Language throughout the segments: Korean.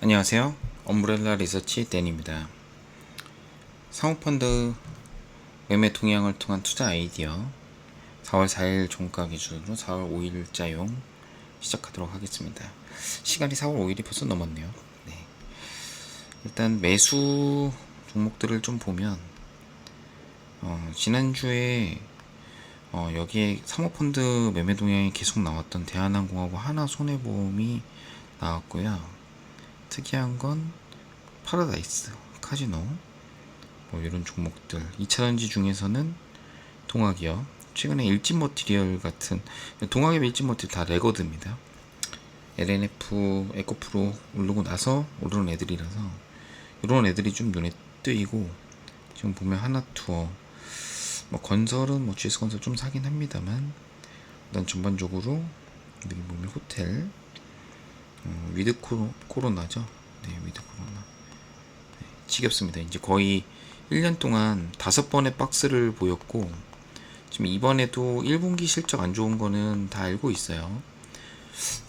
안녕하세요. 엄브렐라 리서치 댄입니다. 사모펀드 매매 동향을 통한 투자 아이디어 4월 4일 종가 기준으로 4월 5일자용 시작하도록 하겠습니다. 시간이 4월 5일이 벌써 넘었네요. 네. 일단 매수 종목들을 좀 보면 지난주에 여기에 사모펀드 매매 동향이 계속 나왔던 대한항공하고 하나손해보험이 나왔고요. 특이한 건 파라다이스, 카지노 뭐 이런 종목들 2차전지 중에서는 동학이요. 최근에 일진머티리얼 같은 동학의 일진머티리얼 다 레거드입니다. LNF, 에코프로 오르고 나서 오르는 애들이라서 이런 애들이 좀 눈에 띄고 지금 보면 하나투어 뭐 건설은 뭐 GS건설 좀 사긴 합니다만 일단 전반적으로 여기 보면 호텔 위드 코로나죠. 네, 위드 코로나. 네, 지겹습니다. 이제 거의 1년 동안 5번의 박스를 보였고, 지금 이번에도 1분기 실적 안 좋은 거는 다 알고 있어요.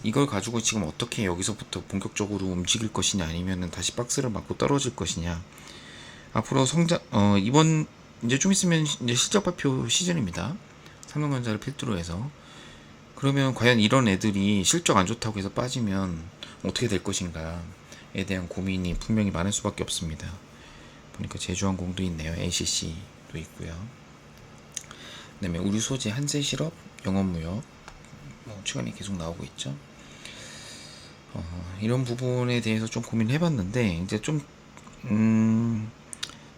이걸 가지고 지금 어떻게 여기서부터 본격적으로 움직일 것이냐, 아니면은 다시 박스를 맞고 떨어질 것이냐. 앞으로 이번, 이제 좀 있으면 이제 실적 발표 시즌입니다. 삼성전자를 필두로 해서. 그러면 과연 이런 애들이 실적 안 좋다고 해서 빠지면 어떻게 될 것인가에 대한 고민이 분명히 많을 수밖에 없습니다. 보니까 제주항공도 있네요. ACC도 있고요. 그다음에 우리 소재 한세실업, 영업무역 최근에 계속 나오고 있죠. 이런 부분에 대해서 좀 고민을 해봤는데 이제 좀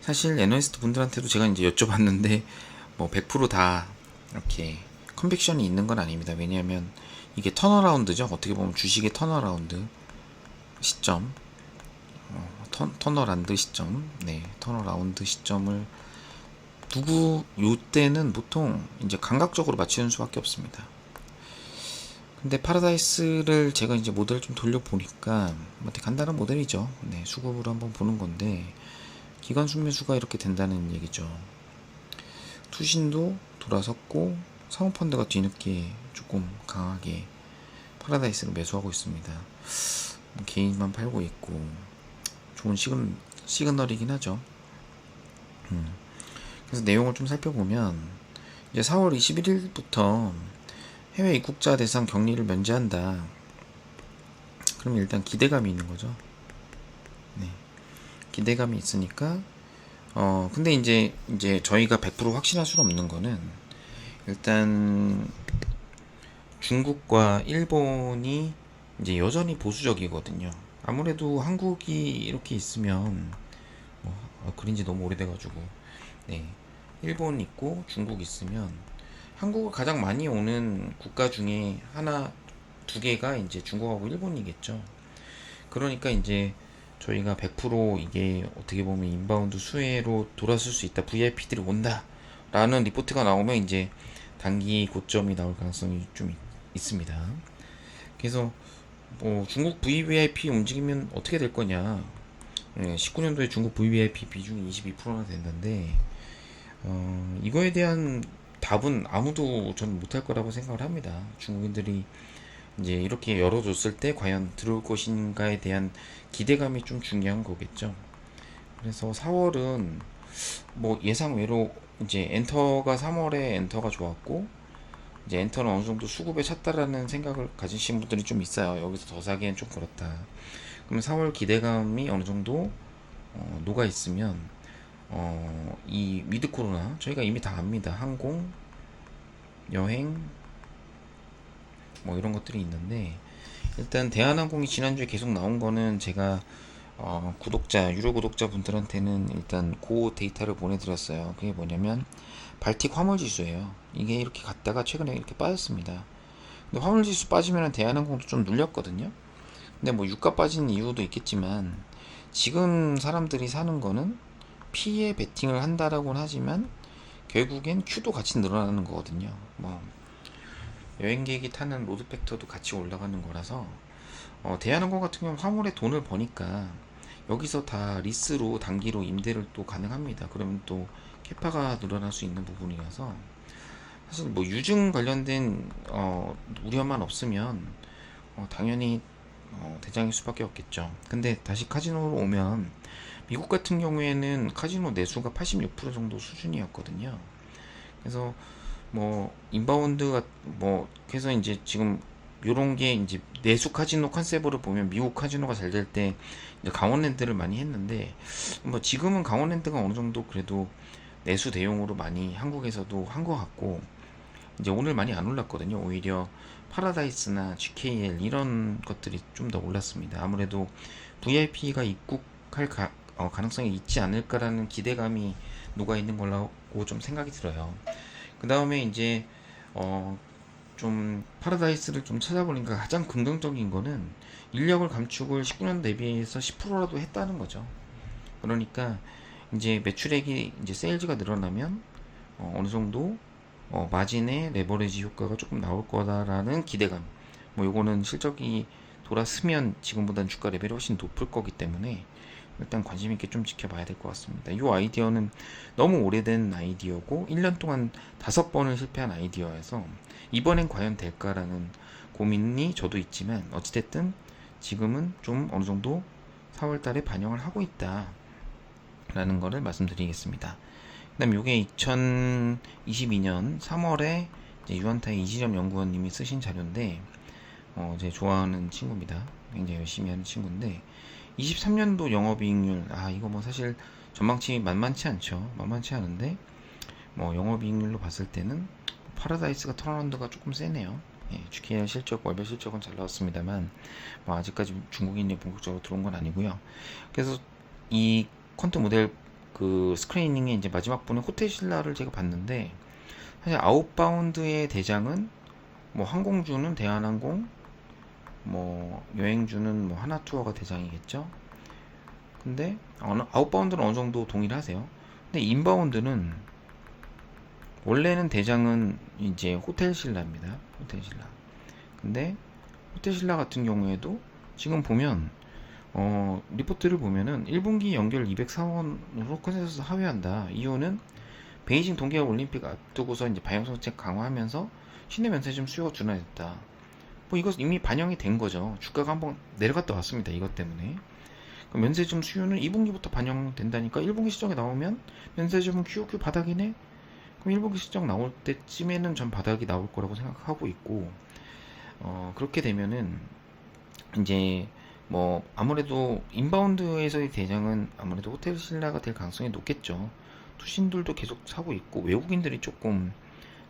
사실 애널리스트 분들한테도 제가 이제 여쭤봤는데 뭐 100%다 이렇게 컨빅션이 있는 건 아닙니다. 왜냐하면 이게 턴어라운드죠. 어떻게 보면 주식의 턴어라운드 시점, 턴어라운드 시점, 네, 턴어라운드 시점을 두고 요때는 보통 이제 감각적으로 맞추는 수밖에 없습니다. 근데 파라다이스를 제가 이제 모델을 좀 돌려보니까 되게 간단한 모델이죠. 네, 수급으로 한번 보는 건데 기관 순매수가 이렇게 된다는 얘기죠. 투신도 돌아섰고 사모펀드가 뒤늦게 조금 강하게 파라다이스를 매수하고 있습니다. 개인만 팔고 있고 좋은 시그널이긴 하죠. 그래서 내용을 좀 살펴보면 이제 4월 21일부터 해외 입국자 대상 격리를 면제한다. 그러면 일단 기대감이 있는 거죠. 네. 기대감이 있으니까 근데 이제 저희가 100% 확신할 수는 없는 거는 일단 중국과 일본이 이제 여전히 보수적이거든요. 아무래도 한국이 이렇게 있으면 그린지 너무 오래돼가지고 네, 일본 있고 중국 있으면 한국을 가장 많이 오는 국가 중에 하나 두 개가 이제 중국하고 일본이겠죠. 그러니까 이제 저희가 100% 이게 어떻게 보면 인바운드 수혜로 돌아설 수 있다. VIP들이 온다. 라는 리포트가 나오면 이제 단기 고점이 나올 가능성이 좀 있습니다. 그래서 뭐 중국 VVIP 움직이면 어떻게 될 거냐. 19년도에 중국 VVIP 비중이 22%나 된다는데 이거에 대한 답은 아무도 저는 못할 거라고 생각을 합니다. 중국인들이 이제 이렇게 열어줬을 때 과연 들어올 것인가에 대한 기대감이 좀 중요한 거겠죠. 그래서 4월은 뭐 예상 외로 이제 엔터가 3월에 엔터가 좋았고 이제 엔터는 어느 정도 수급에 찼다라는 생각을 가지신 분들이 좀 있어요. 여기서 더 사기엔 좀 그렇다. 그러면 4월 기대감이 어느 정도 녹아 있으면 이 위드 코로나 저희가 이미 다 압니다. 항공, 여행 뭐 이런 것들이 있는데 일단 대한항공이 지난주에 계속 나온 거는 제가 유료 구독자 분들한테는 일단 그 데이터를 보내드렸어요. 그게 뭐냐면 발틱 화물 지수예요. 이게 이렇게 갔다가 최근에 이렇게 빠졌습니다. 근데 화물 지수 빠지면 대한항공도 좀 눌렸거든요. 근데 뭐 유가 빠진 이유도 있겠지만 지금 사람들이 사는 거는 P에 베팅을 한다라고는 하지만 결국엔 Q도 같이 늘어나는 거거든요. 뭐 여행객이 타는 로드 팩터도 같이 올라가는 거라서 대한항공 같은 경우는 화물에 돈을 버니까 여기서 다 리스로 단기로 임대를 또 가능합니다. 그러면 또 캐파가 늘어날 수 있는 부분이라서 사실 뭐 유증 관련된 우려만 없으면 당연히 대장일 수밖에 없겠죠. 근데 다시 카지노로 오면 미국 같은 경우에는 카지노 내수가 86% 정도 수준이었거든요. 그래서 뭐 인바운드가 뭐 그래서 이제 지금 요런 게 이제 내수 카지노 컨셉으로 보면 미국 카지노가 잘 될 때 강원랜드를 많이 했는데 뭐 지금은 강원랜드가 어느 정도 그래도 내수 대용으로 많이 한국에서도 한 것 같고 이제 오늘 많이 안 올랐거든요. 오히려 파라다이스나 GKL 이런 것들이 좀 더 올랐습니다. 아무래도 VIP가 입국할 가능성이 있지 않을까라는 기대감이 녹아 있는 걸로 좀 생각이 들어요. 그 다음에 이제 어, 좀 파라다이스를 좀 찾아보니까 가장 긍정적인 거는 인력을 감축을 19년 대비해서 10%라도 했다는 거죠. 그러니까 이제 매출액이 이제 세일즈가 늘어나면 느 정도 마진의 레버리지 효과가 조금 나올 거다라는 기대감. 뭐 요거는 실적이 돌아서면 지금보다는 주가 레벨이 훨씬 높을 거기 때문에 일단 관심 있게 좀 지켜봐야 될 것 같습니다. 이 아이디어는 너무 오래된 아이디어고 1년 동안 5번을 실패한 아이디어여서 이번엔 과연 될까라는 고민이 저도 있지만 어찌됐든 지금은 좀 어느 정도 4월 달에 반영을 하고 있다라는 거를 말씀드리겠습니다. 그다음 요게 2022년 3월에 유한타의 이지점 연구원님이 쓰신 자료인데 제 좋아하는 친구입니다. 굉장히 열심히 하는 친구인데 23년도 영업이익률 이거 뭐 사실 전망치 만만치 않죠. 만만치 않은데 뭐 영업이익률로 봤을 때는 파라다이스가 턴어라운드가 조금 세네요. 예, GKL 실적 월별 실적은 잘 나왔습니다만 뭐 아직까지 중국인이 본격적으로 들어온 건 아니고요. 그래서 이 퀀트 모델 그 스크리닝의 이제 마지막 분은 호텔 신라를 제가 봤는데 사실 아웃바운드의 대장은 뭐 항공주는 대한항공, 뭐 여행주는 뭐 하나투어가 대장이겠죠. 근데 아웃바운드는 어느 정도 동일하세요. 근데 인바운드는 원래는 대장은 이제 호텔 신라입니다. 호텔 신라. 근데 호텔 신라 같은 경우에도 지금 보면 리포트를 보면은 1분기 연결 204원으로 컨센서스 하회한다. 이유는 베이징 동계올림픽 올림픽 앞두고서 이제 방역 정책 강화하면서 시내 면세점 수요가 둔화됐다. 뭐 이거 이미 반영이 된 거죠. 주가가 한번 내려갔다 왔습니다. 이것 때문에. 면세점 수요는 2분기부터 반영된다니까 1분기 시정에 나오면 면세점은 QOQ 바닥이네. 그럼 1분기 시정 나올 때쯤에는 전 바닥이 나올 거라고 생각하고 있고 그렇게 되면은 이제 뭐 아무래도 인바운드에서의 대장은 아무래도 호텔 신라가 될 가능성이 높겠죠. 투신들도 계속 사고 있고 외국인들이 조금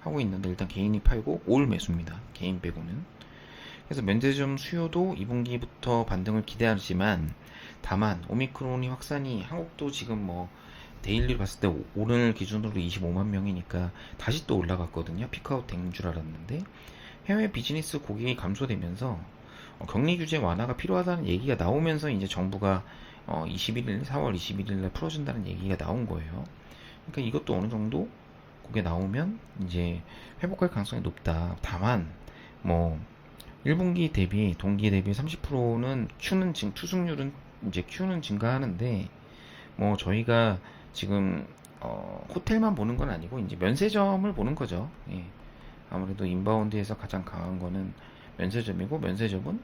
하고 있는데 일단 개인이 팔고 올 매수입니다. 개인 빼고는. 그래서 면세점 수요도 2분기부터 반등을 기대하지만 다만 오미크론이 확산이 한국도 지금 뭐 데일리로 봤을 때 오늘 기준으로 25만 명이니까 다시 또 올라갔거든요. 피크아웃 된 줄 알았는데 해외 비즈니스 고객이 감소되면서 격리 규제 완화가 필요하다는 얘기가 나오면서 이제 정부가 21일 4월 21일날 풀어준다는 얘기가 나온 거예요. 그러니까 이것도 어느 정도 그게 나오면 이제 회복할 가능성이 높다. 다만 뭐 1분기 대비 동기 대비 30%는 투숙률은 이제 Q는 증가하는데 뭐 저희가 지금 호텔만 보는 건 아니고 이제 면세점을 보는 거죠. 예. 아무래도 인바운드에서 가장 강한 거는 면세점이고 면세점은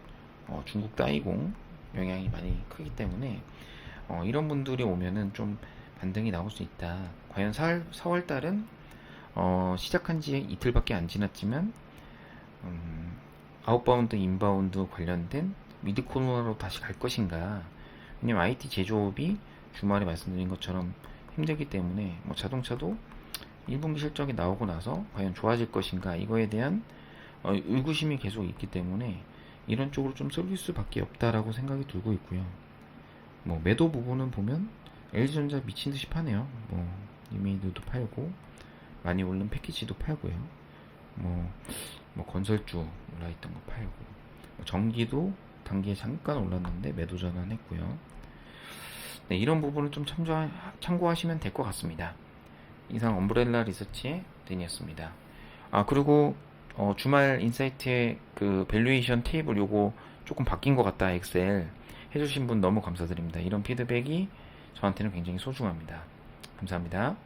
중국 따이공 영향이 많이 크기 때문에 이런 분들이 오면은 좀 반등이 나올 수 있다. 과연 4월 달은 시작한 지 이틀밖에 안 지났지만 아웃바운드, 인바운드 관련된 미드 코너로 다시 갈 것인가? 왜냐면 IT 제조업이 주말에 말씀드린 것처럼 힘들기 때문에 뭐 자동차도 1분기 실적이 나오고 나서 과연 좋아질 것인가? 이거에 대한 의구심이 계속 있기 때문에 이런 쪽으로 좀 쏠릴 수밖에 없다라고 생각이 들고 있고요. 뭐 매도 부분은 보면 LG전자 미친 듯이 파네요. 뭐 이메이드도 팔고 많이 오른 패키지도 팔고요. 뭐 건설주 올라있던 거 팔고 전기도 단기에 잠깐 올랐는데 매도 전환했고요. 네, 이런 부분을 좀 참고하시면 될 것 같습니다. 이상 엄브렐라 리서치의 댄이었습니다. 그리고 주말 인사이트의 그 밸류에이션 테이블 요거 조금 바뀐 것 같다 엑셀 해주신 분 너무 감사드립니다. 이런 피드백이 저한테는 굉장히 소중합니다. 감사합니다.